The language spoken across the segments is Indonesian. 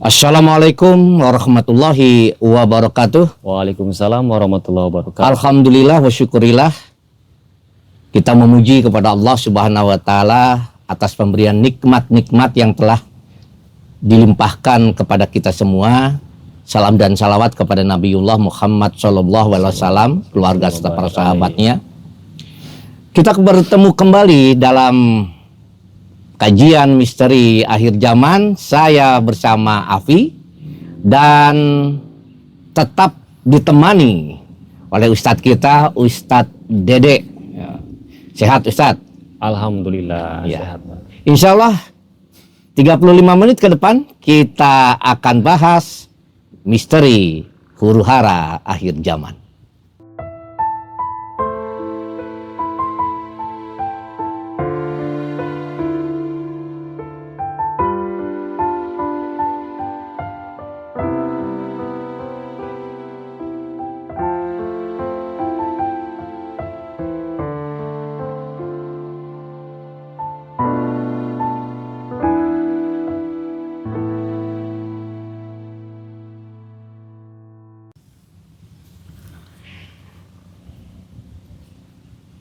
Assalamualaikum warahmatullahi wabarakatuh. Waalaikumsalam warahmatullahi wabarakatuh. Alhamdulillah wa syukurillah. Kita memuji kepada Allah Subhanahu wa taala atas pemberian nikmat-nikmat yang telah dilimpahkan kepada kita semua. Salam dan salawat kepada Nabiullah Muhammad sallallahu alaihi wasallam, keluarga serta para sahabatnya. Kita bertemu kembali dalam kajian misteri akhir zaman. Saya bersama Afi dan tetap ditemani oleh Ustadz kita, Ustadz Dede. Sehat Ustadz? Alhamdulillah Ya. sehat. Insya Allah 35 menit ke depan kita akan bahas misteri huru-hara akhir zaman.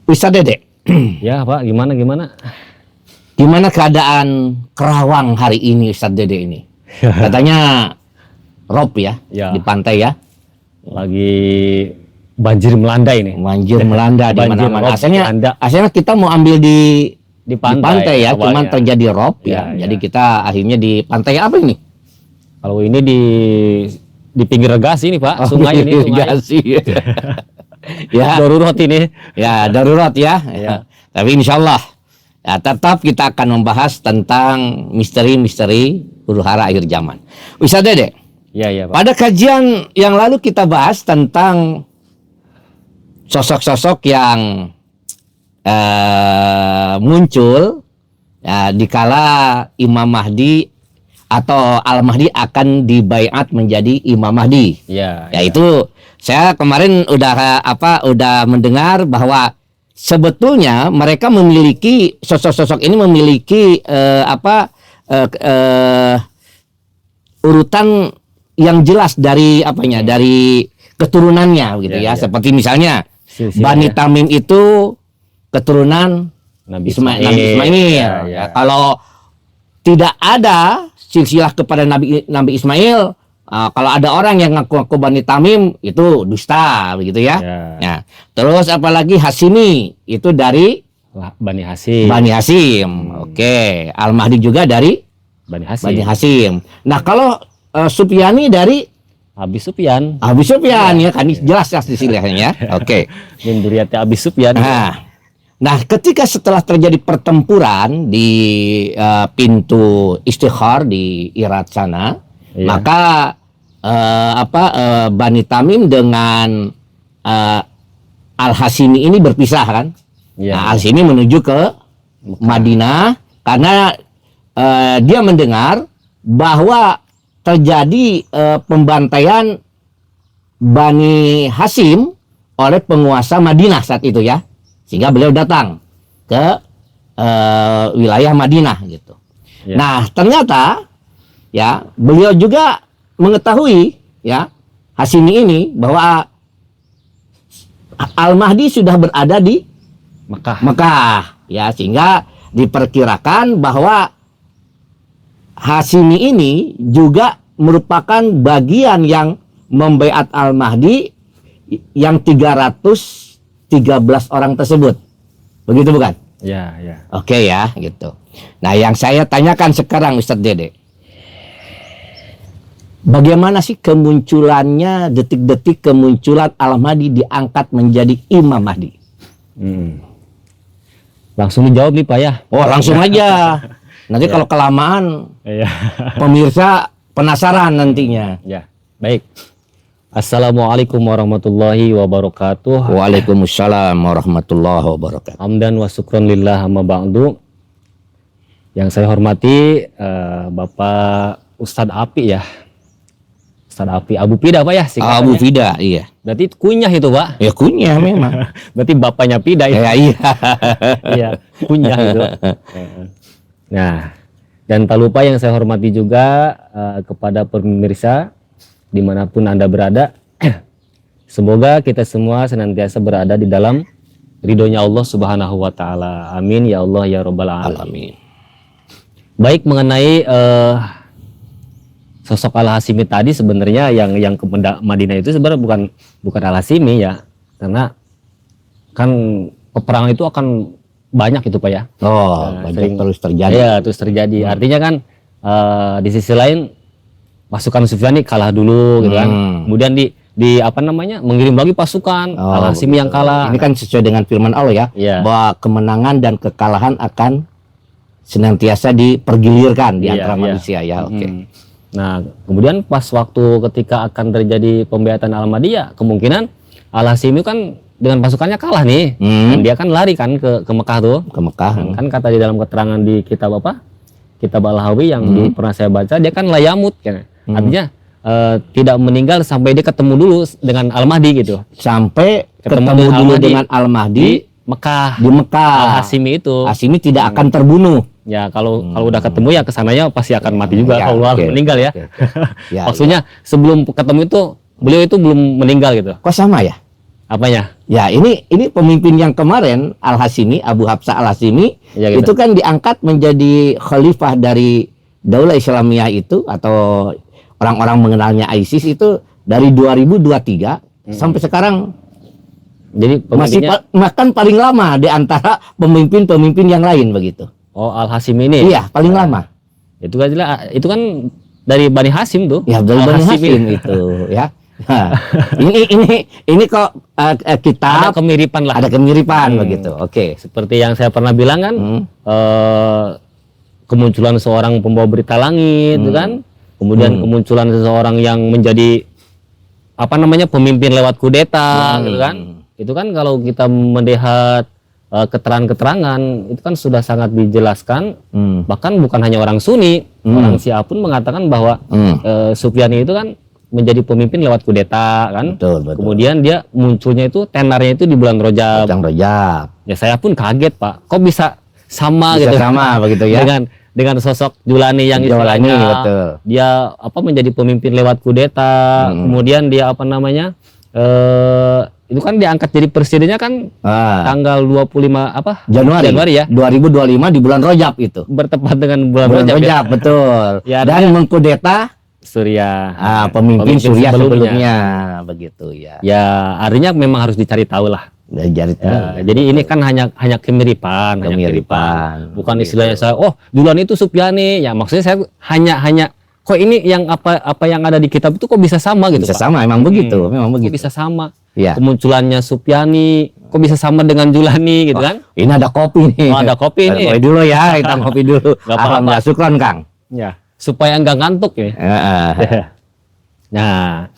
Ustadz Dede, Ya Pak, gimana? gimana keadaan Kerawang hari ini Ustadz Dede ini? Katanya rob ya, Ya. di pantai ya, Lagi banjir melanda ini. banjir melanda di Banjir mana-mana. rob melanda. Asalnya kita mau ambil di pantai ya, awalnya. cuman terjadi rob ya. Ya, Jadi ya. kita akhirnya di pantai apa ini? Kalau ini di pinggir Regasi ini Pak, sungai ini. Sungai. Irigasi. Ya, Darurat ini. ya darurat ya. Ya. Tapi insya Allah ya, tetap kita akan membahas tentang misteri-misteri huru-hara akhir zaman. Ustadz Dede, Ya Pak. pada kajian yang lalu kita bahas tentang sosok-sosok yang muncul ya, dikala Imam Mahdi atau Al-Mahdi akan dibaiat menjadi Imam Mahdi. Ya. Itu saya kemarin udah mendengar bahwa sebetulnya mereka memiliki sosok-sosok ini memiliki urutan yang jelas dari dari keturunannya gitu ya. Ya. Seperti misalnya Silsilah, Bani ya. Tamim itu keturunan Nabi Nabi Ismail. Ismail. Ya. Kalau tidak ada silsilah kepada Nabi Ismail, kalau ada orang yang ngaku-ngaku Bani Tamim itu dusta begitu ya. Ya. Nah, terus apalagi Hasimi itu dari Bani Hasyim. Bani Hasyim. Oke, Al-Mahdi juga dari Bani Hasyim. Bani Hasyim. Nah, kalau Sufyani dari Abi Sufyan. Abu Sufyan ya kan jelas silsilahnya. Oke. Min Duriyati Abi Sufyan. Nah, ketika setelah terjadi pertempuran di pintu Istikhar di Irak sana, Iya. maka Bani Tamim dengan Al-Hasimi ini berpisah kan? Iya. Nah, Al-Hasimi menuju ke Madinah karena dia mendengar bahwa terjadi pembantaian Bani Hasyim oleh penguasa Madinah saat itu ya. Sehingga beliau datang ke wilayah Madinah gitu. Ya. Nah, ternyata ya beliau juga mengetahui ya Hasyimi ini bahwa Al-Mahdi sudah berada di Mekah ya, sehingga diperkirakan bahwa Hasyimi ini juga merupakan bagian yang membaiat Al-Mahdi yang 313 orang tersebut. Begitu bukan? Ya. Oke ya, gitu. Nah, yang saya tanyakan sekarang Ustadz Dede, bagaimana sih kemunculannya, detik-detik kemunculan Al-Mahdi diangkat menjadi Imam Mahdi? Langsung dijawab nih Pak ya. Oh, langsung aja. Nanti kalau kelamaan Iya. pemirsa penasaran nantinya. Ya, baik. Assalamualaikum warahmatullahi wabarakatuh. Waalaikumsalam warahmatullahi wabarakatuh. Hamdan wa syukron lillah amma ba'du. Yang saya hormati Bapak Ustadz Api ya. Ustadz Api Abu Pida Pak ya singkatannya. Abu Fida, iya. Berarti kunyah itu Pak. Ya kunyah memang. Berarti bapaknya Pida ya. Ya iya. Iya, kunyah itu. Nah, Dan tak lupa yang saya hormati juga kepada pemirsa dimanapun Anda berada. Semoga kita semua senantiasa berada di dalam ridhonya Allah Subhanahu wa Ta'ala. Amin ya Allah ya Rabbal alamin. Baik, mengenai sosok Al-Hashimi tadi, sebenarnya yang ke Madinah itu sebenarnya bukan Al-Hashimi ya, karena kan peperangan itu akan banyak itu Pak ya. Banyak terus terjadi. Iya, terus terjadi. Artinya kan di sisi lain pasukan Sufyan kalah dulu gitu kan. Kemudian di apa namanya, mengirim lagi pasukan Al-Hashimi yang kalah. Ini kan sesuai dengan firman Allah ya, Iya. bahwa kemenangan dan kekalahan akan senantiasa dipergilirkan di antara manusia ya. Oke. Nah, kemudian pas waktu ketika akan terjadi pembaiatan Al-Madiyah, kemungkinan Al-Hashimi kan dengan pasukannya kalah nih. Dan dia kan lari kan ke Mekah tuh. Ke Mekah. Kan kata di dalam keterangan di kitab apa? Kitab Al-Hawi yang dulu pernah saya baca, dia kan layamut kan. Artinya tidak meninggal sampai dia ketemu dulu dengan Al-Mahdi gitu. Sampai ketemu dulu dengan Al-Mahdi di Mekah. Di Mekah. Al-Hashimi itu. Hashimi tidak akan terbunuh. Ya kalau udah ketemu ya kesananya pasti akan mati juga kalau meninggal ya. Ya, maksudnya sebelum ketemu itu beliau itu belum meninggal gitu. Kok sama ya? Apanya? Ya ini pemimpin yang kemarin Al-Hashimi, Abu Hafsah Al-Hashimi Ya, gitu. itu kan diangkat menjadi khalifah dari Daulah Islamiyah itu, atau orang-orang mengenalnya ISIS itu dari 2023 sampai sekarang. Jadi Masih makan paling lama di antara pemimpin-pemimpin yang lain begitu. Oh, Al-Hashimi ini. Iya, paling lama. Itu kan dari Bani Hashim tuh. Ya, dari Bani Hashim itu ya. Nah, ini kok kita ada kemiripan lah. Ada kemiripan begitu. Oke. Seperti yang saya pernah bilang kan, kemunculan seorang pembawa berita langit, gitu kan. Kemudian kemunculan seseorang yang menjadi apa namanya, pemimpin lewat kudeta, gitu kan. Itu kan kalau kita melihat keterangan-keterangan itu kan sudah sangat dijelaskan. Bahkan bukan hanya orang Sunni, orang Syiah pun mengatakan bahwa Sufyani itu kan menjadi pemimpin lewat kudeta kan. Betul. Kemudian dia munculnya itu tenarnya itu di bulan Rajab. Ya saya pun kaget Pak, kok bisa sama Bisa gitu. sama begitu ya. Dengan sosok Julani yang Julani, istilahnya betul. dia apa menjadi pemimpin lewat kudeta. Kemudian dia apa namanya? Itu kan diangkat jadi presidennya kan tanggal 25 apa? Januari ya. 2025 di bulan Rajab itu. Bertepat dengan bulan Rajab ya. Betul. Ya, dan mengkudeta Surya. Pemimpin Surya sebelumnya begitu ya. Ya, artinya memang harus dicari tahu lah. Jadi ini kan hanya kemiripan. Bukan istilahnya saya, Julani itu Sufyani. Ya, maksudnya saya hanya kok ini yang apa yang ada di kitab itu kok bisa sama gitu, Bisa Pak? sama, memang begitu. Kok bisa sama? Ya. Kemunculannya Sufyani kok bisa sama dengan Julani gitu kan? Ini ada kopi nih. Ada kopi nih. Kopi dulu ya, kita kopi dulu. Gak apa-apa. Alhamdulillah, syukron Kang. Ya, supaya nggak ngantuk ya. Nah,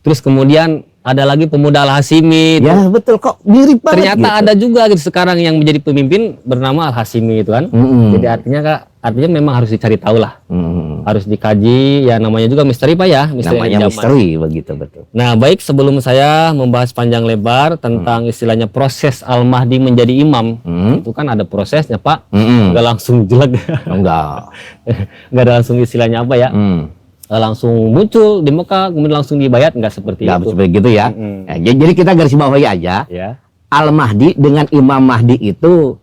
terus kemudian ada lagi pemuda Al-Hashimi. Ya betul, kok mirip banget. Ternyata gitu. ada juga gitu sekarang yang menjadi pemimpin bernama Al-Hashimi itu kan. Jadi artinya memang harus dicari tahu lah. Harus dikaji, ya namanya juga misteri Pak ya. Namanya misteri begitu, betul. Nah baik, sebelum saya membahas panjang lebar tentang istilahnya proses Al-Mahdi menjadi imam, itu kan ada prosesnya Pak. Nggak langsung jelek. Enggak. Nggak ada langsung istilahnya apa ya. Langsung muncul di Mekah, kemudian langsung dibayat, nggak seperti itu. Seperti itu ya. Jadi kita garis bawahi aja. Ya. Al-Mahdi dengan Imam Mahdi itu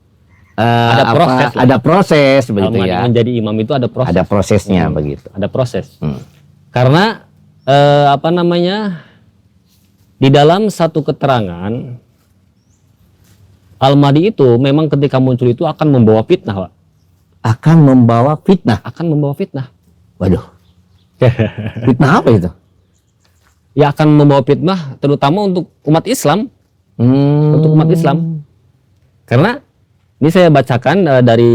ada proses begitu Al-Mahdi ya. menjadi imam itu ada proses. Ada prosesnya begitu. Ada proses. Karena apa namanya, di dalam satu keterangan Al-Mahdi itu memang ketika muncul itu akan membawa fitnah, Pak. Akan membawa fitnah. Akan membawa fitnah. Waduh. Fitnah apa itu? Ya akan membawa fitnah terutama untuk umat Islam. Untuk umat Islam. Karena ini saya bacakan dari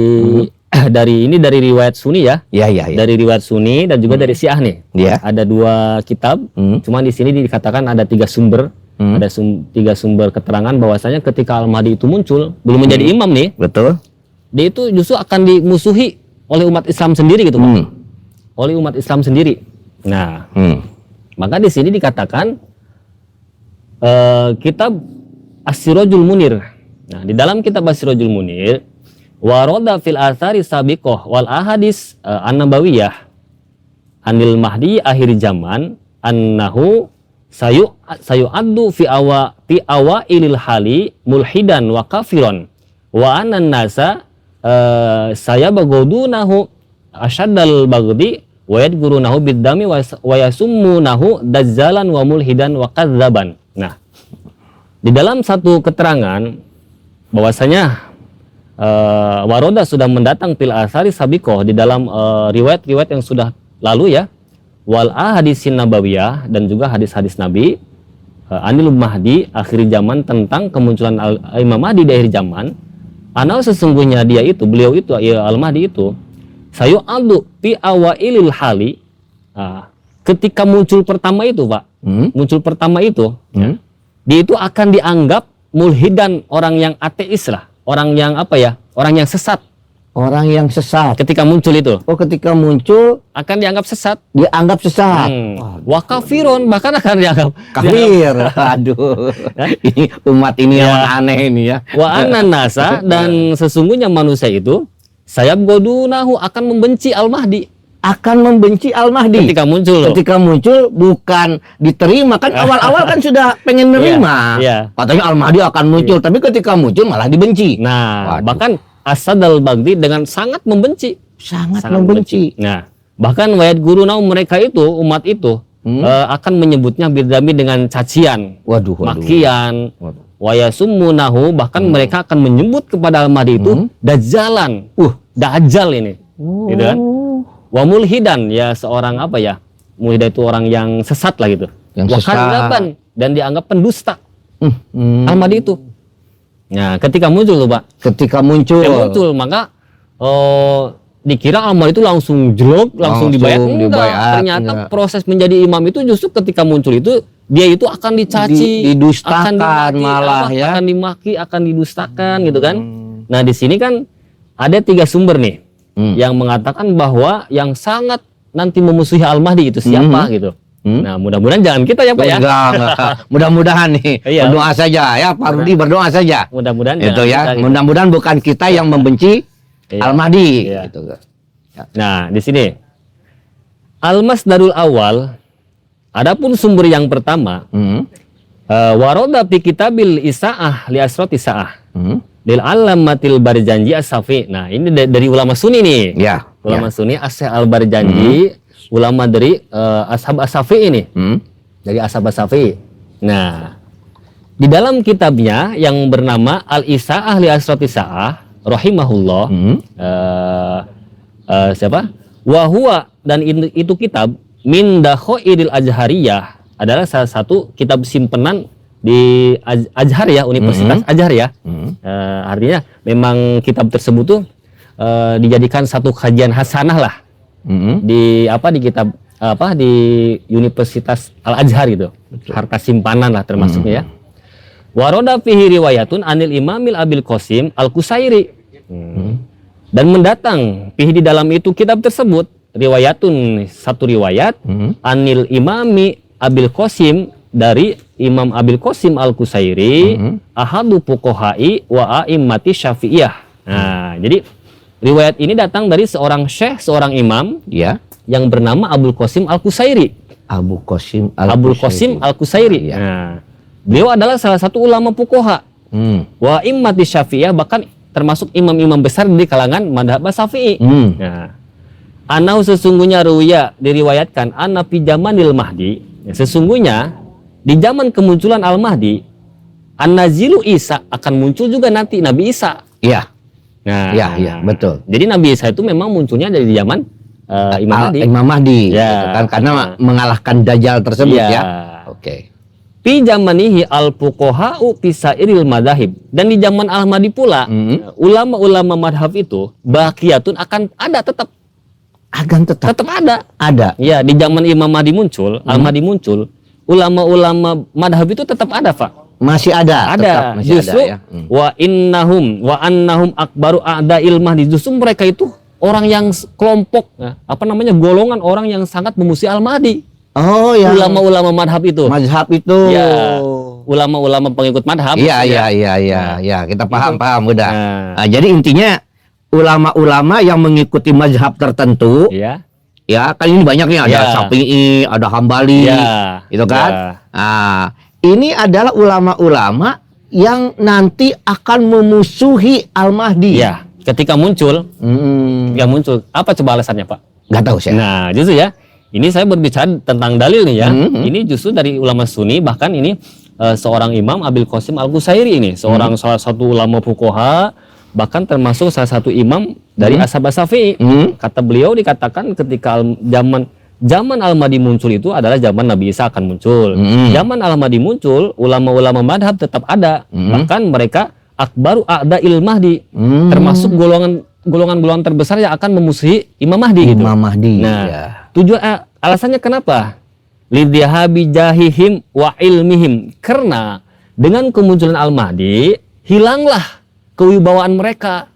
dari riwayat Sunni ya. Iya. Dari riwayat Sunni dan juga dari Syiah nih. Iya. Ada 2 kitab. Cuma di sini dikatakan ada 3 sumber. Ada 3 sumber keterangan bahwasanya ketika Al-Mahdi itu muncul, belum menjadi imam nih. Betul. Dia itu justru akan dimusuhi oleh umat Islam sendiri gitu, Pak. Oleh umat Islam sendiri. Nah, maka di sini dikatakan kitab As-Sirajul Munir. Nah, di dalam kitab As-Sirajul Munir Waroda fil athari sabiqoh wal ahadis an-nabawiyah anil mahdi akhir zaman annahu sayu'addu fi awailil hali mulhidan wa kafiron wa anan nasa saya bagodunahu asyaddal bagdi wa yadgurunahu biddami wa yasummunahu dajjalan wa mulhidan wa kadzaban. Nah, di dalam satu keterangan bahwasanya waroda sudah mendatang fil asari sabiqoh di dalam riwayat-riwayat yang sudah lalu ya, wal ahadisin nabawiyah dan juga hadis-hadis Nabi anil mahdi akhir zaman tentang kemunculan Imam Mahdi di akhir zaman. Anau sesungguhnya dia itu, beliau itu, ya Al-Mahdi itu, sayu aldu fi awailil hali. Ketika muncul pertama itu, Pak, muncul pertama itu, ya, dia itu akan dianggap mulhidan, orang yang ateis lah, orang yang apa ya, orang yang sesat. Orang yang sesat. Ketika muncul itu. Oh, ketika muncul Akan dianggap sesat. dianggap sesat. Wa kafiron, bahkan akan dianggap Kafir. Aduh. Ini umat ini Ya. yang aneh ini ya. Wa anan nasa, dan sesungguhnya manusia itu sayab godunahu, akan membenci Al-Mahdi Akan membenci Al-Mahdi. ketika muncul loh. Ketika muncul bukan diterima, kan awal-awal kan sudah pengen nerima. Iya. Katanya Al-Mahdi akan muncul, tapi ketika muncul malah dibenci. Nah, Waduh. bahkan Asad al-Baghdadi dengan sangat membenci. Sangat membenci. Nah, bahkan wayat guru mereka itu, umat itu akan menyebutnya birdami dengan cacian, Waduh. makian, Waduh. wayasummunahu, bahkan mereka akan menyebut kepada Al-Mahdi itu dajjalan. Dajjal ini. Gitu kan? Wa mulhidan, ya seorang apa ya? Mulhidan itu orang yang sesat lah gitu. Yang Wa sesat. kadzaban, dan dianggap pendusta. Hmm. Al-Mahdi itu. Nah, ketika muncul tuh, Pak. Ketika muncul. Maka dikira Al-Mahdi itu langsung jelek, langsung dibayar. Enggak, dibayar, ternyata enggak. proses menjadi imam itu justru ketika muncul itu dia itu akan dicaci, Didustakan akan dimaki, malah ya. akan dimaki, akan didustakan gitu kan. Nah, di sini kan ada 3 sumber nih yang mengatakan bahwa yang sangat nanti memusuhi Al-Mahdi itu siapa gitu. Nah, mudah-mudahan jangan kita ya, Pak ya. Enggak. Mudah-mudahan nih Iya. berdoa saja ya, Pak Rudi berdoa saja. Mudah-mudahan Itu jangan ya. kita gitu. Mudah-mudahan bukan kita yang membenci Iya. Al-Mahdi Iya. gitu. Nah, di sini Al-Masdarul Awal, adapun sumber yang pertama, waroda fi kitabil Isaah li asroti Isaah lil alamatil Barjanji as-Safi. Nah, ini dari ulama Sunni nih. Ya. Ulama Sunni As-Syaikh Al-Barjanji, ulama dari Ashab as-Safi ini. Dari Ashab as-Safi. Nah, di dalam kitabnya yang bernama Al-Isaah li asroti Isaah rahimahullah, siapa? Wahua, dan itu kitab min dakhoiril Azhariyah, adalah salah satu kitab simpenan di Azhar ya, Universitas Azhar ya. Artinya memang kitab tersebut tuh dijadikan satu kajian hasanah lah di kitab di Universitas Al Azhar gitu. Harta simpanan lah termasuknya ya. Waroda fihi riwayatun anil Imamil Abil Qasim Al-Qusairi. Dan mendatang fihi, di dalam itu kitab tersebut, riwayatun, satu riwayat anil Imami Abil Qasim, dari Imam Abil Qasim Al-Qusairi, ahadu fuqahai wa a'immati Syafi'iyah. Nah, jadi riwayat ini datang dari seorang syekh, seorang imam Ya. yang bernama Abul Qasim Al-Qusairi. Abul Qasim Abul Qasim Al-Qusairi. Ya. Nah, beliau adalah salah satu ulama fuqaha wa immati Syafi'iyah, bahkan termasuk imam-imam besar di kalangan madhab Syafi'i. Nah, anahu sesungguhnya ruya, diriwayatkan anna fi zamanil Mahdi, ya, sesungguhnya di zaman kemunculan Al-Mahdi, an-nazilu Isa, akan muncul juga nanti Nabi Isa. Iya. Nah, Iya, betul. Jadi Nabi Isa itu memang munculnya dari zaman Imam Mahdi. Imam Mahdi Ya. gitu kan, karena mengalahkan Dajjal tersebut Ya. ya. Oke. Fi zamanihi al-fuqaha'u fi sairil madahib, dan di zaman Al-Mahdi pula ulama-ulama madhab itu baqiyatun, akan ada, tetap ada. Ada. Ya, di zaman Imam Mahdi muncul, Al-Mahdi muncul, ulama-ulama madhab itu tetap ada, Pak. Masih ada. Ada. Tetap masih Justru ada ya. wa annahum akbaru a'da'il Mahdi, justru mereka itu orang yang kelompok, golongan orang yang sangat memusuhi Al-Mahdi. Oh ya. Ulama-ulama madhab itu. Mazhab itu. Ya, ulama-ulama pengikut madhab. Iya. Kita paham udah. Nah. Jadi intinya ulama-ulama yang mengikuti mazhab tertentu. Iya. Ya, kan ini banyak nih, ada Ya. Syafi'i, ada Hambali, Ya. gitu kan? Ya. Nah, ini adalah ulama-ulama yang nanti akan memusuhi Al-Mahdi. Iya. Ketika muncul, apa coba alasannya, Pak? Nggak tahu saya. Nah, justru ya, ini saya berbicara tentang dalil nih ya. Hmm. Ini justru dari ulama Sunni, bahkan ini seorang Imam Abil Qasim Al-Qusairi ini, seorang salah satu ulama fuqaha, bahkan termasuk salah satu imam dari Ashab Syafi'i. Kata beliau, dikatakan ketika zaman Al-Mahdi muncul itu adalah zaman Nabi Isa akan muncul. Zaman Al-Mahdi muncul, ulama-ulama madhab tetap ada. Bahkan mereka akbaru a'da'il Mahdi, termasuk golongan terbesar yang akan memusuhi Imam Mahdi gitu. Imam Mahdi. Nah, Ya. tujuan alasannya kenapa? Lidhahabi jahihim wa ilmihim. Karena dengan kemunculan Al-Mahdi, hilanglah kewibawaan mereka.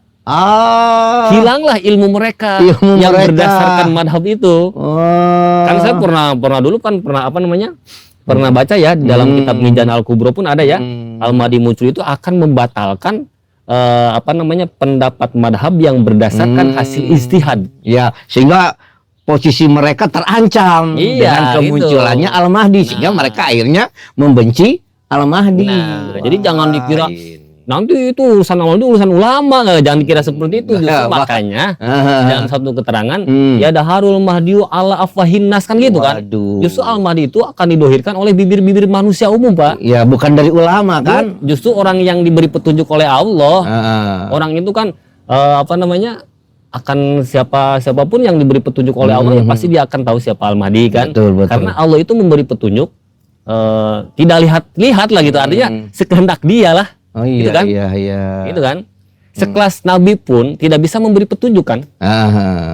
Hilanglah ilmu mereka yang berdasarkan madhab itu. Kan saya pernah dulu kan pernah baca ya di dalam kitab Mizan Al-Kubro pun ada ya. Al-Mahdi muncul itu akan membatalkan pendapat madhab yang berdasarkan hasil ijtihad. Ya, sehingga posisi mereka terancam dengan kemunculannya gitu. Al-Mahdi, sehingga mereka akhirnya membenci Al-Mahdi. Nah, jadi jangan dikira nanti itu urusan ulama, jangan dikira seperti itu. Justru makanya dalam satu keterangan ya daharul mahdiu ala afwahin nas kan gitu kan. Justru Al-Mahdi itu akan didohirkan oleh bibir-bibir manusia umum, Pak. Ya, bukan dari ulama kan. Justru orang yang diberi petunjuk oleh Allah. Orang itu kan akan siapapun yang diberi petunjuk oleh Allah ya pasti dia akan tahu siapa Al-Mahdi kan. Betul. Karena Allah itu memberi petunjuk tidak lihat lah gitu, artinya sekehendak dia lah. Oh iya, gitu kan? iya. Gitu kan? Sekelas Nabi pun tidak bisa memberi petunjuk kan?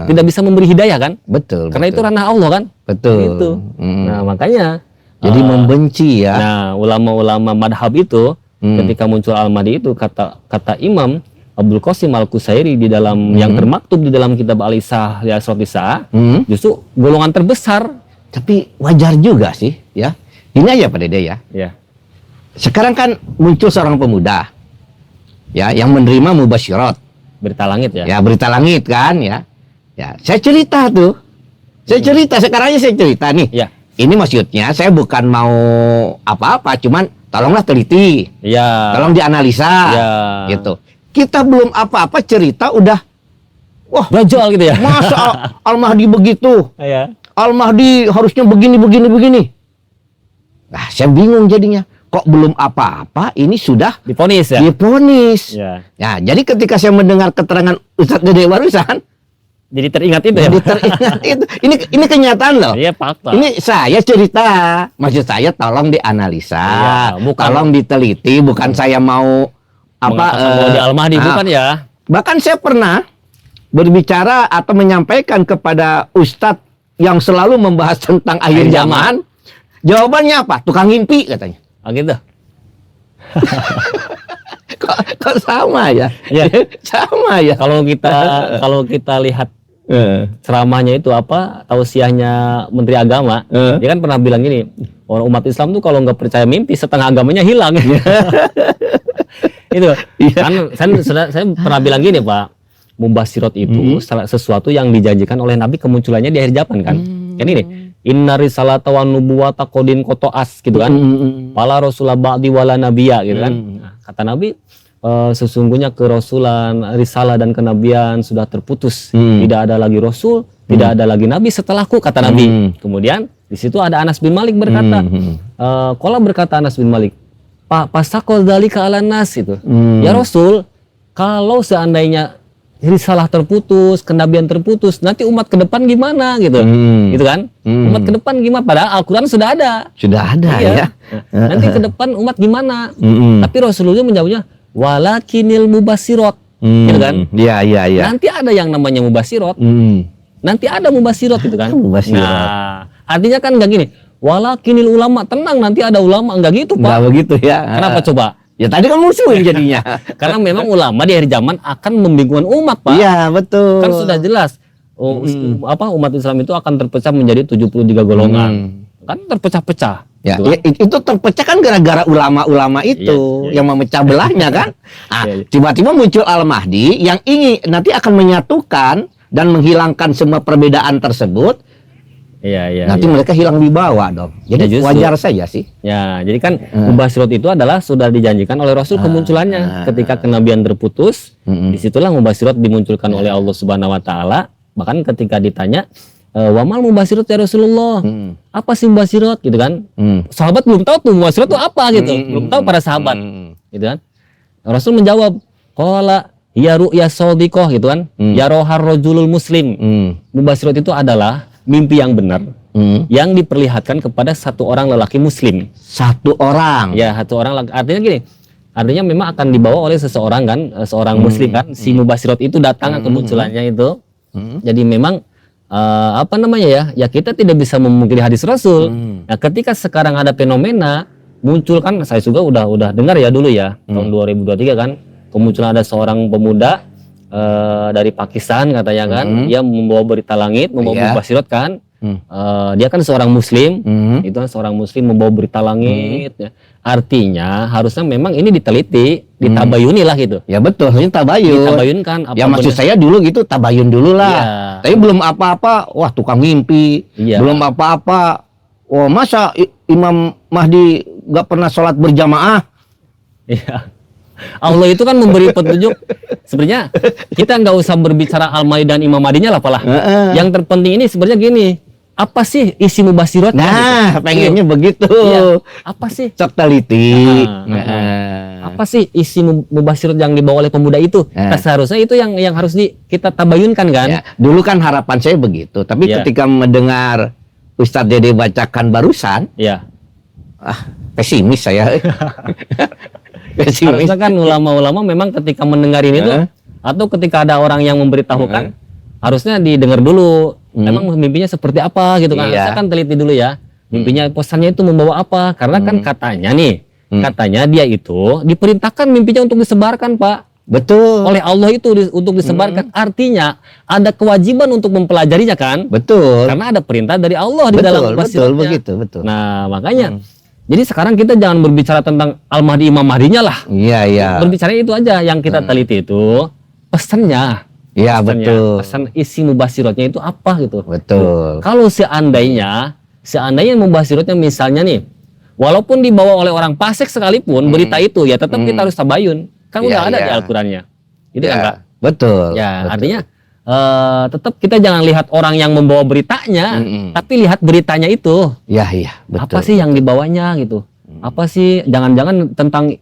Tidak bisa memberi hidayah kan? Betul. Karena itu ranah Allah kan? Betul. Gitu. Nah, makanya jadi membenci ya. Nah, ulama-ulama madhab itu ketika muncul Al-Mahdi itu kata Imam Abdul Qasim Al-Qusairi di dalam yang termaktub di dalam kitab Al-Isah ya Sa'ah, justru golongan terbesar. Tapi wajar juga sih ya. Ini aja Pak Dede ya. Ya. Sekarang kan muncul seorang pemuda ya yang menerima mubasyirat. Berita langit ya. Ya, berita langit kan ya. Ya, saya cerita tuh. Sekarang aja saya cerita nih. Ya. Ini maksudnya saya bukan mau apa-apa, cuman tolonglah teliti. Ya. Tolong dianalisa. Ya. Gitu. Kita belum apa-apa cerita udah wah, Dajjal gitu ya. masa Al-Mahdi begitu? Ya. Al-Mahdi harusnya begini. Nah, saya bingung jadinya. Kok belum apa-apa, ini sudah Diponis ya. diponis. Ya. Ya, jadi ketika saya mendengar keterangan Ustadz Dede barusan, Jadi teringat itu ya. jadi teringat itu. Ini kenyataan loh. Iya, fakta. Ini saya cerita, maksud saya tolong dianalisa, Iya, tolong diteliti, bukan saya mau Mengatakan bahwa di Al-Mahdi bukan ya. Bahkan saya pernah berbicara atau menyampaikan kepada Ustadz yang selalu membahas tentang akhir zaman. Jawabannya apa? Tukang ngimpi katanya. Oh gitu. Kok sama ya? Ya. Sama ya. Kalau kita lihat ceramahnya itu tausiahnya Menteri Agama, dia kan pernah bilang gini, orang umat Islam tuh kalau nggak percaya mimpi setengah agamanya hilang. Itu kan saya pernah bilang gini, Pak, mubasyirat itu sesuatu yang dijanjikan oleh Nabi kemunculannya di akhir zaman kan. Kan ini inna risalata wan nubuwata qadin qata'as gitu kan. Pala rasulullah ba'di wala nabiyya gitu kan. Nah, kata Nabi sesungguhnya kerasulan, risalah dan kenabian sudah terputus. Tidak ada lagi rasul, tidak ada lagi nabi setelahku kata Nabi. Kemudian di situ ada Anas bin Malik berkata, qala berkata Anas bin Malik, Pak pasakol dzalika alan nas itu. Ya Rasul, kalau seandainya risalah terputus, kenabian terputus, nanti umat ke depan gimana gitu. Gitu kan? Umat ke depan gimana? Padahal Al-Qur'an sudah ada. Sudah ada ya. Nanti ke depan umat gimana? Tapi Rasulullah menjawabnya walakinil mubasyirat. Gitu kan? Iya. Nanti ada yang namanya mubasyirat. Nanti ada mubasyirat gitu kan? Mubasyirat. Nah, artinya kan enggak gini. Walakinil ulama, tenang nanti ada ulama, enggak gitu, Pak. Enggak begitu ya. Kenapa coba? Ya tadi kan musuhin jadinya. Karena memang ulama di akhir zaman akan membingungkan umat, Pak. Iya, betul. Kan sudah jelas. Umat Islam itu akan terpecah menjadi 73 golongan. kan terpecah-pecah. Ya, gitu kan. itu terpecah kan gara-gara ulama-ulama itu Iya. yang memecah belahnya kan. Iya. Tiba-tiba muncul Al-Mahdi yang ingin nanti akan menyatukan dan menghilangkan semua perbedaan tersebut. Iya. Nanti mereka hilang di bawah dong. Jadi Ya, justru. wajar saja sih. Ya, jadi kan mubasyirat itu adalah sudah dijanjikan oleh Rasul kemunculannya ketika kenabian terputus. Disitulah mubasyirat dimunculkan oleh Allah Subhanahu Wa Taala. Bahkan ketika ditanya, wamal mubasyirat ya Rasulullah, apa sih mubasyirat gitu kan? Sahabat belum tahu tuh mubasyirat itu apa gitu, belum tahu para sahabat, gitu kan? Rasul menjawab, qala ya ru'ya shadiqah gitu kan, ya rohar rajulul muslim. Mubasyirat itu adalah mimpi yang benar yang diperlihatkan kepada satu orang lelaki muslim. Satu orang. Ya, satu orang artinya gini. Artinya memang akan dibawa oleh seseorang kan, seorang muslim kan, si mubasyirat itu datang kemunculannya itu. Jadi memang apa namanya ya? Ya kita tidak bisa memungkiri hadis Rasul. Nah, ketika sekarang ada fenomena muncul kan, saya juga udah dengar ya dulu ya, tahun 2023 kan, kemunculan ada seorang pemuda dari Pakistan katanya kan, dia membawa berita langit, membawa mubasyirat kan. Dia kan seorang muslim, itu kan seorang muslim membawa berita langit. Ya. Artinya harusnya memang ini diteliti, ditabayuni lah gitu. Ya betul, ini tabayun. Ditabayunkan. Ya maksud saya dulu gitu tabayun dulu lah. Iya. Tapi belum apa-apa, wah tukang mimpi. Iya. Belum apa-apa, wah masa Imam Mahdi gak pernah sholat berjamaah? Iya. Allah itu kan memberi petunjuk. Sebenarnya kita nggak usah berbicara Al-Mahdi dan Imam Mahdinya lah, apalah. Yang terpenting ini sebenarnya gini, apa sih isi mubasyiratnya? Nah, pengennya begitu. Iya. Apa sih? Sok teliti. Apa sih isi mubasyirat yang dibawa oleh pemuda itu? Nah, seharusnya itu yang harus kita tabayunkan kan? Ya, dulu kan harapan saya begitu, tapi Ya. ketika mendengar Ustadz Dede bacakan barusan, Iya. pesimis saya. Pesimis. Harusnya kan ulama-ulama memang ketika mendengar ini tuh, atau ketika ada orang yang memberitahukan, harusnya didengar dulu. Memang mimpinya seperti apa gitu kan? Iya. Harusnya kan teliti dulu ya. Mimpinya, pesannya itu membawa apa? Karena kan katanya nih, katanya dia itu diperintahkan mimpinya untuk disebarkan, Pak. Betul. Oleh Allah itu untuk disebarkan. Artinya ada kewajiban untuk mempelajarinya kan? Betul. Karena ada perintah dari Allah di dalam Betul, mubasyiratnya. begitu, betul. Nah, makanya jadi sekarang kita jangan berbicara tentang Al-Mahdi Imam Mahdinya lah. Iya, iya. Berbicara itu aja yang kita teliti itu pesannya. Iya, Pesannya. betul. Pesan isi mubasyiratnya itu apa gitu. Betul. Kalau seandainya mubasyiratnya misalnya nih, walaupun dibawa oleh orang fasik sekalipun berita itu ya tetap kita harus tabayun. Kan Iya, udah ada iya. di Al-Qur'annya. Gitu kan, Ya, Kak? betul. Ya, betul. artinya tetap kita jangan lihat orang yang membawa beritanya, tapi lihat beritanya itu. Ya, iya, betul. Apa sih yang dibawanya gitu? Apa sih jangan-jangan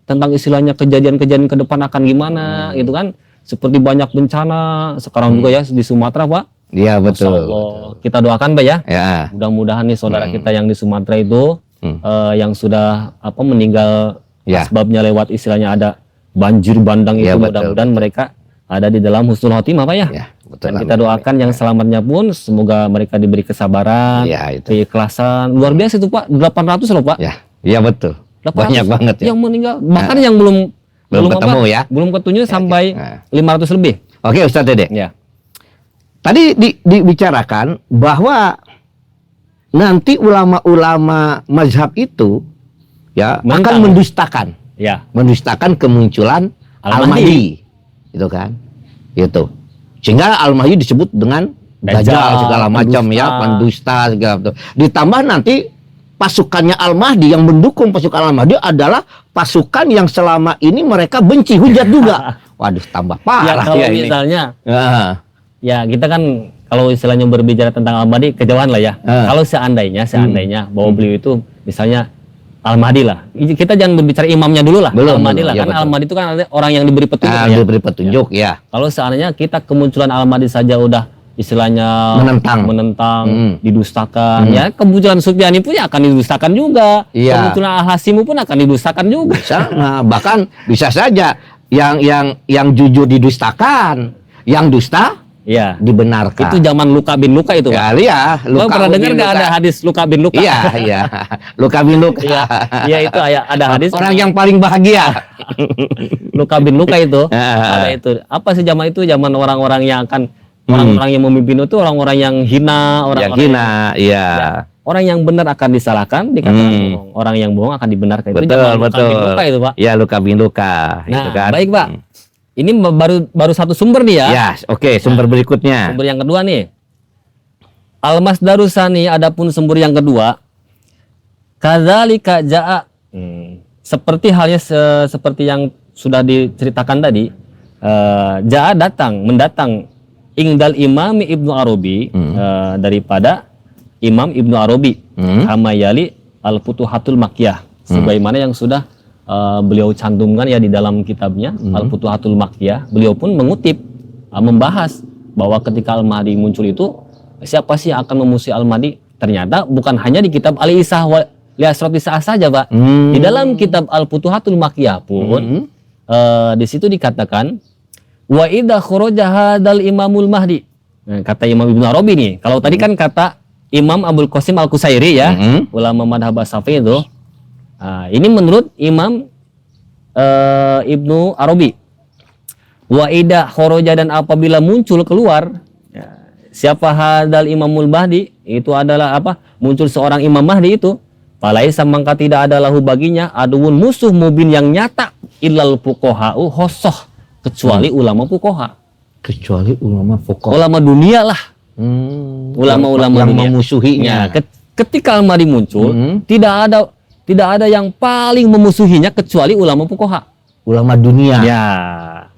tentang istilahnya kejadian-kejadian ke depan akan gimana gitu kan? Seperti banyak bencana sekarang juga ya di Sumatera, Pak. Iya, Masya betul. Allah. Kita doakan, Pak ya. Ya. Mudah-mudahan nih saudara kita yang di Sumatera itu yang sudah meninggal Ya. sebabnya lewat istilahnya ada banjir bandang Ya, itu, betul, mudah-mudahan mereka ada di dalam husnul khotimah, Pak ya. Ya, betul. Dan kita doakan yang selamatnya pun semoga mereka diberi kesabaran, Ya, itu. keikhlasan. Luar biasa itu, Pak. 800 loh, Pak. Ya, iya betul. 800 Banyak banget ya. yang meninggal. Bahkan yang belum ketemu ya. Belum ketemu sampai Nah. 500 lebih. Oke, Ustadz Dede. Ya. Tadi dibicarakan bahwa nanti ulama-ulama mazhab itu ya Menentang. akan mendustakan Ya. kemunculan Al-Mahdi. Al-Mahdi. Gitu kan? Gitu. Sehingga Al-Mahdi disebut dengan Dajjal, Dajjal segala macam ya, pendusta segala macam. Ditambah nanti pasukannya Al-Mahdi yang mendukung pasukan Al-Mahdi adalah pasukan yang selama ini mereka benci, hujat juga. Waduh, tambah Ya, parah kalau ya ini. misalnya Ya. ya kita kan kalau istilahnya berbicara tentang Al-Mahdi kejauhan lah ya. Kalau seandainya bahwa beliau itu misalnya Al-Mahdi lah. Kita jangan berbicara imamnya dulu lah. Belum, Al-Mahdi belum, lah. ya, Karena betul. Al-Mahdi itu kan ada orang yang diberi petunjuk. ya. Diberi petunjuk ya. Kalau seandainya kita kemunculan Al-Mahdi saja udah istilahnya menentang, didustakan. Ya kemunculan Sufyani pun ya akan didustakan juga. Iya. Kemunculan Al-Hasimu pun akan didustakan juga. Sama, bahkan bisa saja yang jujur didustakan, yang dusta Iya. dibenarkan. Itu zaman Luka bin Luka itu, Pak. ya, iya, Lo pernah dengar nggak ada hadis Luka bin Luka? Iya, iya. Luka bin Luka. Iya itu ada hadis. Orang yang paling bahagia. Luka bin Luka itu ada itu. Apa sih zaman itu? Zaman orang-orang yang akan orang-orang yang memimpin itu orang-orang yang hina, Yang orang-orang hina, iya. orang yang benar akan disalahkan, dikatakan bohong. Orang yang bohong akan dibenarkan. Itu Betul, jangan betul. luka bin luka itu, Pak. Ya, luka bin luka. Nah, itu kan. baik, Pak. Ini baru satu sumber nih ya. Ya, oke, sumber berikutnya. Sumber yang kedua nih. Al-Masdarus Tsani, adapun sumber yang kedua, kadzalika jaa. Seperti halnya seperti yang sudah diceritakan tadi, jaa mendatang ingdal Imam Ibnu Arabi, daripada Imam Ibnu Arabi, Hamayali Al-Futuhatul Makkiyah, sebagaimana yang sudah beliau cantumkan ya di dalam kitabnya Al-Futuhatul Makkiyah. Beliau pun mengutip, membahas bahwa ketika Al-Mahdi muncul itu, siapa sih yang akan memusuhi Al-Mahdi? Ternyata bukan hanya di kitab Al-Isah wa Liasrati Sa'ah saja, Pak. Di dalam kitab Al-Futuhatul Makkiyah pun di situ dikatakan wa idza kharaja hadzal Imamul Mahdi. Nah, kata Imam Ibnu Arabi nih. Kalau tadi kan kata Imam Abul Qasim Al-Qusairi ya, ulama madhab Syafi'i itu. Ini menurut Imam Ibnu Arabi. Wa idza kharaja, dan apabila muncul keluar, siapa hadzal Imamul Mahdi, itu adalah apa? Muncul seorang Imam Mahdi itu, falaisa, maka tidak ada lahu baginya aduun musuh mubin yang nyata illal fuqaha'u khosoh, kecuali ulama fuqaha. Kecuali ulama fuqaha. Ulama dunia lah. Ulama-ulama yang dunia memusuhinya. Ya, ketika Al-Mahdi muncul, tidak ada yang paling memusuhinya kecuali ulama fuqaha. Ulama dunia. Ya.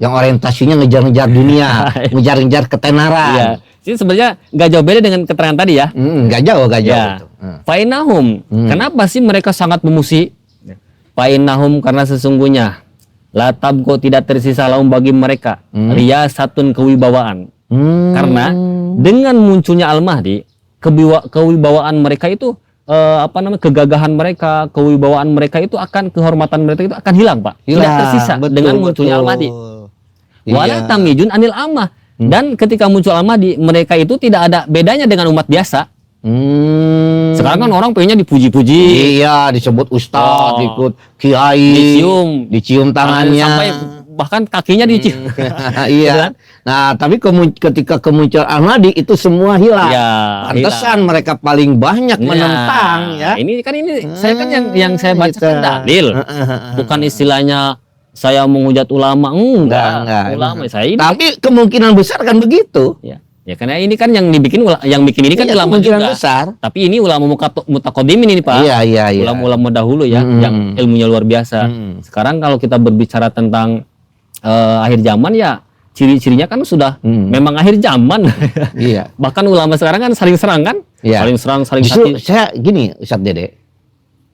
Yang orientasinya ngejar-ngejar dunia, ngejar-ngejar ketenaran. Iya. Jadi sebenarnya nggak jauh beda dengan keterangan tadi ya. Nggak jauh. Ya. Fainahum, kenapa sih mereka sangat memusuhi? Fainahum, karena sesungguhnya la tabqo, tidak tersisa lahum bagi mereka riyasatun, kewibawaan. Karena dengan munculnya Al-Mahdi, kewibawaan mereka itu kegagahan mereka, kewibawaan mereka itu akan, kehormatan mereka itu akan hilang, Pak. Tidak tersisa dengan munculnya Al-Mahdi. Wala tamijun anil amah. Dan ketika muncul Al-Mahdi, mereka itu tidak ada bedanya dengan umat biasa. Sekarang kan orang pengennya dipuji-puji. Iya, disebut ustadz, ikut kiai, dicium tangannya, sampai bahkan kakinya dicium. Iya. Nah, tapi ketika kemunculan Al-Mahdi itu semua hilang. Ya, pantesan mereka paling banyak menentang ya. Ini kan saya kan yang saya baca kan dalil. Bukan istilahnya saya menghujat ulama, enggak. Ulama saya ini. Tapi kemungkinan besar kan begitu. Ya karena ini kan yang bikin ini kan ulama juga besar. Tapi ini ulama mutaqaddimin ini, Pak. Iya. Ulama dahulu ya, yang ilmunya luar biasa. Sekarang kalau kita berbicara tentang akhir zaman ya, ciri-cirinya kan sudah memang akhir zaman. Iya. Bahkan ulama sekarang kan saling serang kan? Iya. Saling serang, saling Justru saya gini, Ustadz Dede.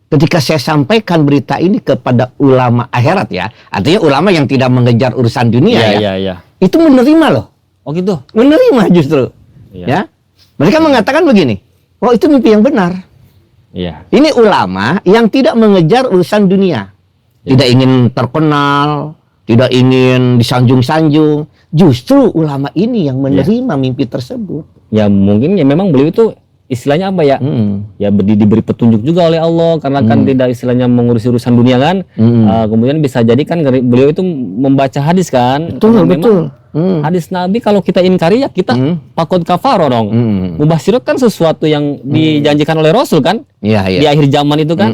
Ketika saya sampaikan berita ini kepada ulama akhirat ya, artinya ulama yang tidak mengejar urusan dunia ya. Itu menerima loh. Oh gitu. Menerima justru. Ya. Mereka mengatakan begini, oh itu mimpi yang benar. Iya. Ini ulama yang tidak mengejar urusan dunia. Tidak ingin terkenal, tidak ingin disanjung-sanjung. Justru ulama ini yang menerima mimpi tersebut. Ya mungkin ya memang beliau itu istilahnya apa ya? Ya diberi petunjuk juga oleh Allah, karena kan tidak istilahnya mengurusi urusan dunia kan. Kemudian bisa jadi kan beliau itu membaca hadis kan. Betul. Hadis Nabi kalau kita inkari ya kita pakod kafaro dong. Mubasyirat kan sesuatu yang dijanjikan oleh Rasul kan. Iya. Di akhir zaman itu kan.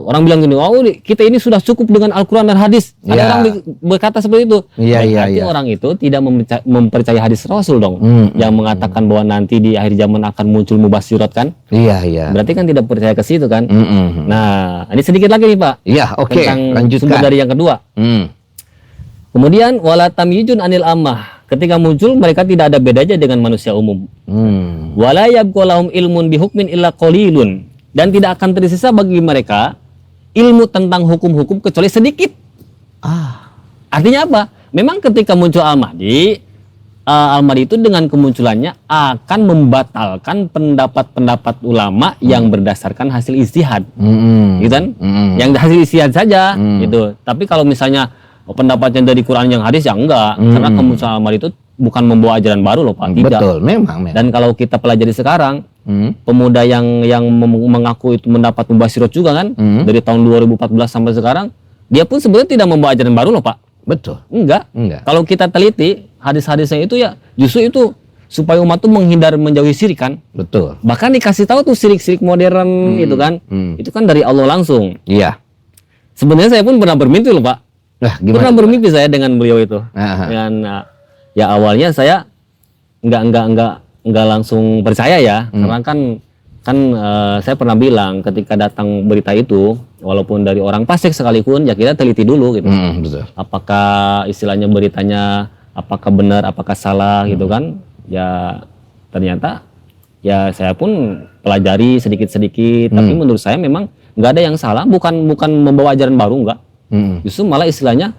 Orang bilang gini, kita ini sudah cukup dengan Al-Quran dan hadis. Ada orang berkata seperti itu. Berarti orang itu tidak mempercayai hadis Rasul dong. Yang mengatakan bahwa nanti di akhir zaman akan muncul mubasyirat kan. Iya. Berarti kan tidak percaya ke situ kan. Nah, ini sedikit lagi nih, Pak. Iya, oke. Lanjutkan. Sumber dari yang kedua. Kemudian wala tamyizun anil ammah. Ketika muncul mereka tidak ada bedanya dengan manusia umum. Wala yabqa lahum ilmun bihukmin illa qalilun. Dan tidak akan tersisa bagi mereka ilmu tentang hukum-hukum kecuali sedikit. Artinya apa? Memang ketika muncul Al-Mahdi itu dengan kemunculannya akan membatalkan pendapat-pendapat ulama yang berdasarkan hasil ijtihad. Gitu kan? Yang hasil ijtihad saja gitu. Tapi kalau misalnya pendapatnya dari Quran yang hadis ya enggak, karena kemunculan Al-Mahdi itu bukan membawa ajaran baru loh, Pak. Tidak. Betul, memang. Dan kalau kita pelajari sekarang, pemuda yang mengaku itu mendapat mubasyirat juga kan, dari tahun 2014 sampai sekarang, dia pun sebenarnya tidak membawa ajaran baru loh, Pak. Betul. Enggak. Kalau kita teliti hadis-hadisnya itu ya justru itu supaya umat tuh menghindar menjauhi syirik kan. Betul. Bahkan dikasih tahu tuh syirik-syirik modern gitu kan. Itu kan dari Allah langsung. Iya. Sebenarnya saya pun pernah bermimpi loh Pak. Nah, Pernah gimana? bermimpi saya dengan beliau itu. Aha. Dengan ya awalnya saya nggak langsung percaya ya, karena kan saya pernah bilang ketika datang berita itu, walaupun dari orang fasik sekalipun, ya kita teliti dulu gitu. Betul. Apakah istilahnya beritanya apakah benar, apakah salah gitu kan? Ya ternyata ya saya pun pelajari sedikit-sedikit, tapi menurut saya memang nggak ada yang salah, bukan membawa ajaran baru nggak. Justru malah istilahnya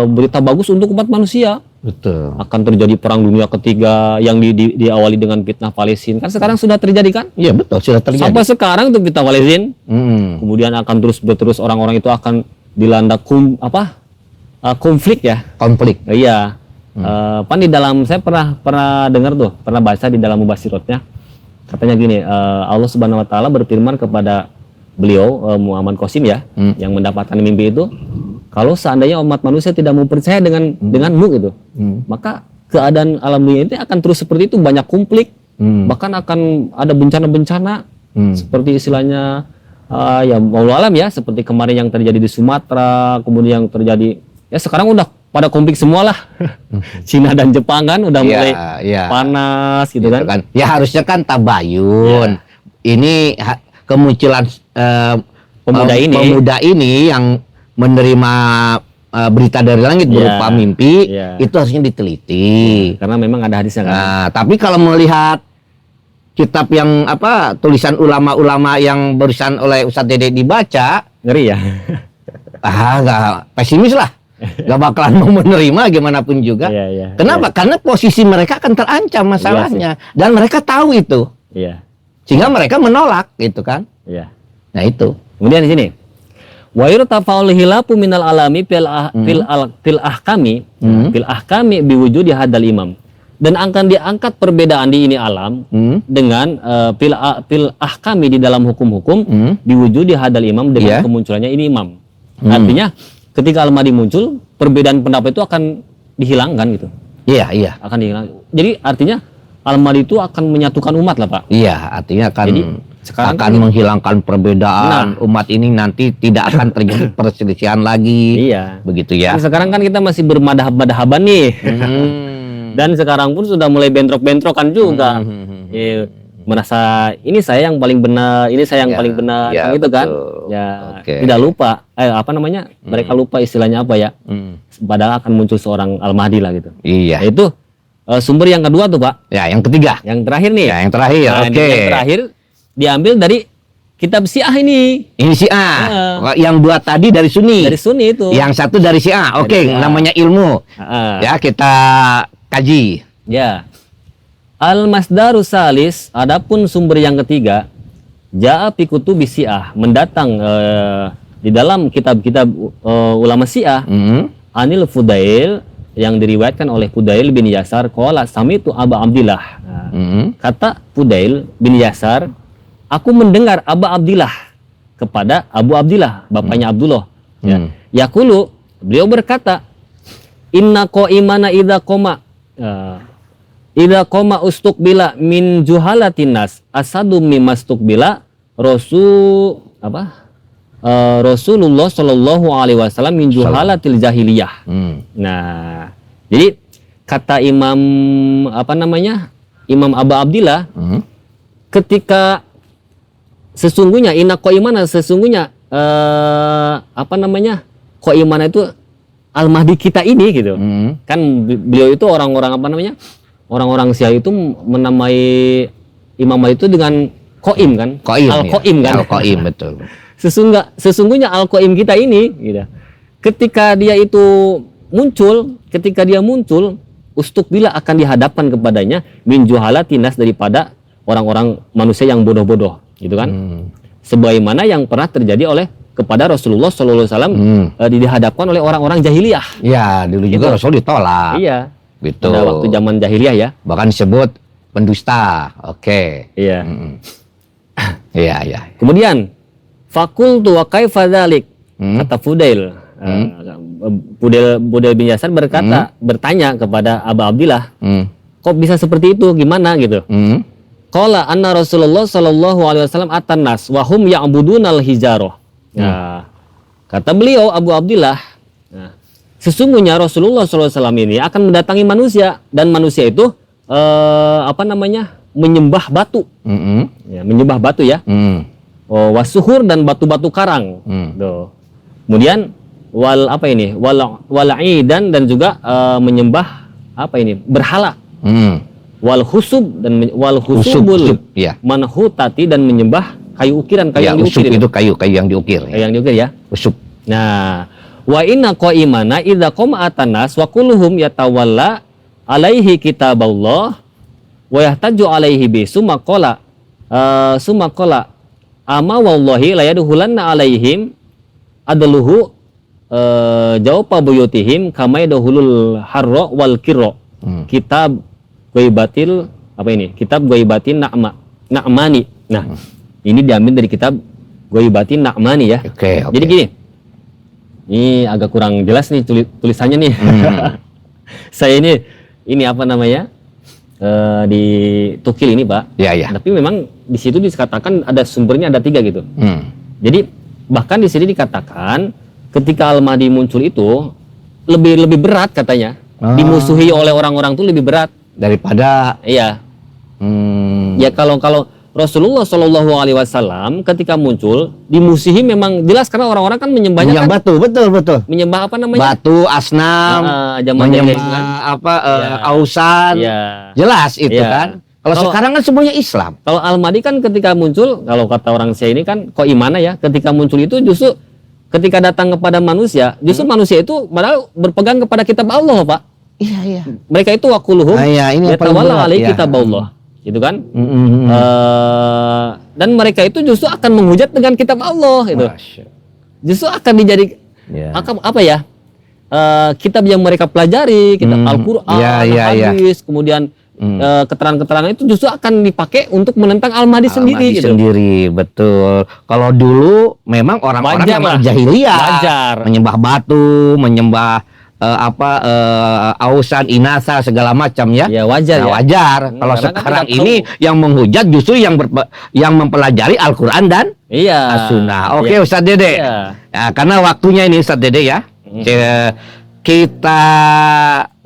berita bagus untuk umat manusia. Betul. Akan terjadi perang dunia ketiga yang diawali dengan fitnah Palestina. Kan sekarang sudah terjadi kan? Iya betul, sudah terjadi. Sampai sekarang tuh fitnah Palestina. Kemudian akan terus orang-orang itu akan dilanda konflik ya. Konflik. Iya. Pan di dalam saya pernah dengar tuh, pernah baca di dalam Mubasyiratnya. Katanya gini, Allah Subhanahu wa taala berfirman kepada beliau Muhammad Qasim ya, yang mendapatkan mimpi itu, kalau seandainya umat manusia tidak mau percaya denganmu gitu, maka keadaan alam dunia itu akan terus seperti itu, banyak konflik, bahkan akan ada bencana-bencana seperti istilahnya ya wallahu alam ya, seperti kemarin yang terjadi di Sumatera, kemudian yang terjadi ya sekarang udah pada konflik semua lah. Cina dan Jepang kan udah mulai panas gitu kan. Ya harusnya kan tabayun. Ini kemunculan pemuda ini yang menerima berita dari langit berupa mimpi, itu harusnya diteliti. Karena memang ada hadisnya kan. Nah, tapi kalau melihat kitab yang tulisan ulama-ulama yang barusan oleh Ustadz Dede dibaca, ngeri ya. Nggak pesimis lah. Nggak bakalan mau menerima gimana pun juga. Kenapa? Karena posisi mereka akan terancam masalahnya. Dan mereka tahu itu. Sehingga mereka menolak gitu kan. Nah itu. Kemudian di sini. Wa yurtafa'ul hilafu minal alami fil ahkami biwujudi hadal imam. Dan akan diangkat perbedaan di ini alam dengan fil ahkami di dalam hukum-hukum diwujudi hadal imam dengan kemunculannya ini imam. Artinya ketika Al-Mahdi muncul, perbedaan pendapat itu akan dihilangkan gitu. Iya. Akan dihilangkan. Jadi artinya Al-Mahdi itu akan menyatukan umat lah Pak. Iya, artinya akan kan menghilangkan perbedaan. Umat ini nanti tidak akan terjadi perselisihan lagi. Iya. Begitu ya. Jadi sekarang kan kita masih bermadhab-madhaban nih. Dan sekarang pun sudah mulai bentrok-bentrokan juga. Merasa ini saya yang paling benar, ini saya yang paling benar, kan gitu kan? Tidak lupa, mereka lupa istilahnya apa ya? Padahal akan muncul seorang Al-Mahdi lah gitu. Iya. Itu sumber yang kedua tuh Pak. Ya, yang ketiga. Yang terakhir nih. Ya, yang terakhir. Yang terakhir diambil dari kitab Syiah ini. Ini Syiah. Yang dua tadi dari Sunni. Dari Sunni itu. Yang satu dari Syiah. Namanya ilmu. Ya, kita kaji. Ya. Al-Masdaru Salis, adapun sumber yang ketiga, Ja'a fi kutubi Syiah, mendatang di dalam kitab-kitab ulama Syiah, Anil Fudail, yang diriwayatkan oleh Fudail bin Yasar, qala sami'tu Aba Abdillah. Kata Fudail bin Yasar, aku mendengar Aba Abdillah kepada Abu Abdillah, bapaknya Abdullah. Yaqulu, beliau berkata, inna qaimana idza qoma idza qoma ustuqbila min juhalatin nas asadu mimastuqbila Rasulullah Shallallahu alaihi wasallam min juhalatil jahiliyah. Nah, jadi kata Imam Imam Aba Abdillah, ketika sesungguhnya inna qaimana sesungguhnya qaimana itu Al-Mahdi kita ini gitu. Kan beliau itu orang-orang Syiah itu menamai Imam Mahdi itu dengan Qaim kan? Al-Qaim kan? Al-Qaim, betul. Sesungguhnya Al-Qaim kita ini gitu. Ketika dia muncul, ustuqbila akan dihadapkan kepadanya min juhalatinas daripada orang-orang manusia yang bodoh-bodoh gitu kan? Sebagaimana yang pernah terjadi kepada Rasulullah SAW dihadapkan oleh orang-orang jahiliyah. Iya, dulu juga Rasul ditolak. Iya. Gitu. Pada waktu zaman jahiliyah ya. Bahkan disebut pendusta. Iya. Iya. Kemudian fakultu wa kaifa dzalik, kata Fudail. Fudail bin Yasar bertanya kepada Aba Abdillah, kok bisa seperti itu? Gimana gitu? Qala anna Rasulullah sallallahu alaihi wasallam atannas wa hum ya'budunal hijarah. Nah, kata beliau Abu Abdillah, nah, sesungguhnya Rasulullah sallallahu alaihi wasallam ini akan mendatangi manusia dan manusia itu menyembah batu. Ya, menyembah batu ya. Wasuhur dan batu-batu karang. Tuh. Kemudian wal'idan dan juga menyembah berhala. Wal husub dan wal husubul ya. manhutati dan menyembah kayu ukiran, kayu yang diukir. Itu kayu yang diukir. Kayu yang diukir ya. Usub. Nah, wa inna qaimana idza qama atanas wa kulluhum yatawalla alaihi kitaballah wa yahtaju alaihi bi summa qala ama wallahi la yadkhulanna alaihim adluhu jawaba buyutihim kama yadkhulul harra wal kirra. Kitab Ghaibatil kitab Ghaibatin Na'mani. Nah, ini diambil dari kitab Ghaibatin Na'mani ya. Okay. Jadi gini. Ini agak kurang jelas nih tulisannya nih. Saya ini di Tukil ini, Pak. Iya. Tapi memang di situ dikatakan ada sumbernya ada 3 gitu. Jadi bahkan di sini dikatakan ketika Al-Mahdi muncul itu lebih berat katanya. Dimusuhi oleh orang-orang itu lebih berat daripada iya. Ya kalau Rasulullah Shallallahu Alaihi Wasallam ketika muncul dimusuhi memang jelas karena orang-orang kan menyembahnya kan batu, betul. Menyembah apa namanya? Batu, asnam, menyembah ausan. Ya. Jelas itu kan. Kalau sekarang kan semuanya Islam. Kalau Al-Mahdi kan ketika muncul, kalau kata orang saya ini kan kok imana ya, ketika muncul itu justru ketika datang kepada manusia, justru manusia itu padahal berpegang kepada kitab Allah, Pak. Iya. Mereka itu wakuluhum yatawalla alaihi kitab Allah. Gitu kan? Dan mereka itu justru akan menghujat dengan kitab Allah itu. Justru akan kitab yang mereka pelajari, kitab Al-Qur'an, hadis, kemudian keterangan-keterangan itu justru akan dipakai untuk menentang Al-Mahdi sendiri gitu. Betul. Kalau dulu memang orang-orang memang jahiliyah, menyembah batu, menyembah ausan, inasa, segala macam ya. Ya wajar. Kalau sekarang ini yang menghujat justru yang mempelajari Al-Qur'an dan As-Sunnah. Oke, Ustadz Dede. Ya, karena waktunya ini Ustadz Dede ya. Kita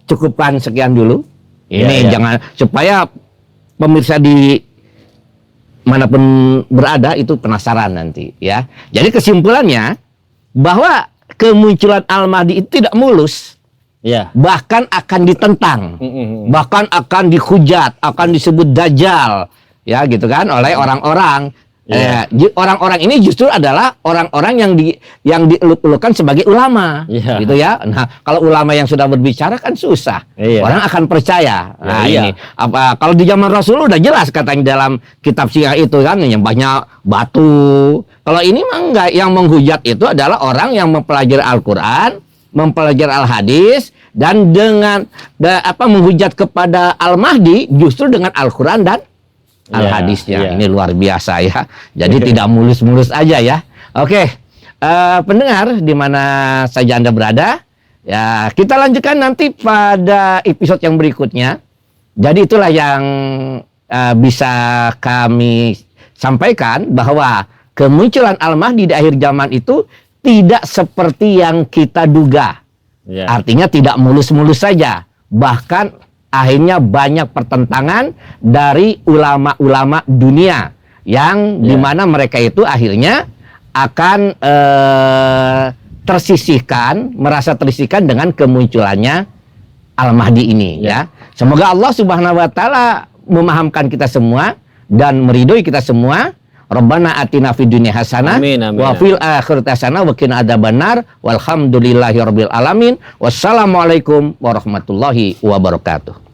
cukupkan sekian dulu. Ini jangan supaya pemirsa di manapun berada itu penasaran nanti ya. Jadi kesimpulannya bahwa kemunculan Al-Mahdi itu tidak mulus, bahkan akan ditentang, bahkan akan dihujat, akan disebut Dajjal, ya gitu kan oleh orang-orang. Orang-orang ini justru adalah orang-orang yang dieluk-elukan sebagai ulama, gitu ya. Nah, kalau ulama yang sudah berbicara kan susah, orang akan percaya. Nah, ini kalau di zaman Rasul udah jelas katanya dalam kitab Syiah itu kan menyembahnya batu. Kalau ini mah enggak, yang menghujat itu adalah orang yang mempelajari Al-Qur'an, mempelajari Al-Hadis dan dengan menghujat kepada Al-Mahdi justru dengan Al-Qur'an dan Al-Hadisnya. Ini luar biasa ya. Jadi tidak mulus-mulus aja ya. Oke, pendengar di mana saja Anda berada, ya kita lanjutkan nanti pada episode yang berikutnya. Jadi itulah yang bisa kami sampaikan bahwa kemunculan Al-Mahdi di akhir zaman itu tidak seperti yang kita duga. Artinya tidak mulus-mulus saja. Bahkan akhirnya banyak pertentangan dari ulama-ulama dunia yang dimana mereka itu akhirnya akan merasa tersisihkan dengan kemunculannya Al-Mahdi ini ya. Semoga Allah Subhanahu wa taala memahamkan kita semua dan meridhoi kita semua. Rabbana atina fid dunya hasanah wa fil akhirati hasanah wa qina adzabannar walhamdulillahirabbil alamin. Wassalamualaikum warahmatullahi wabarakatuh.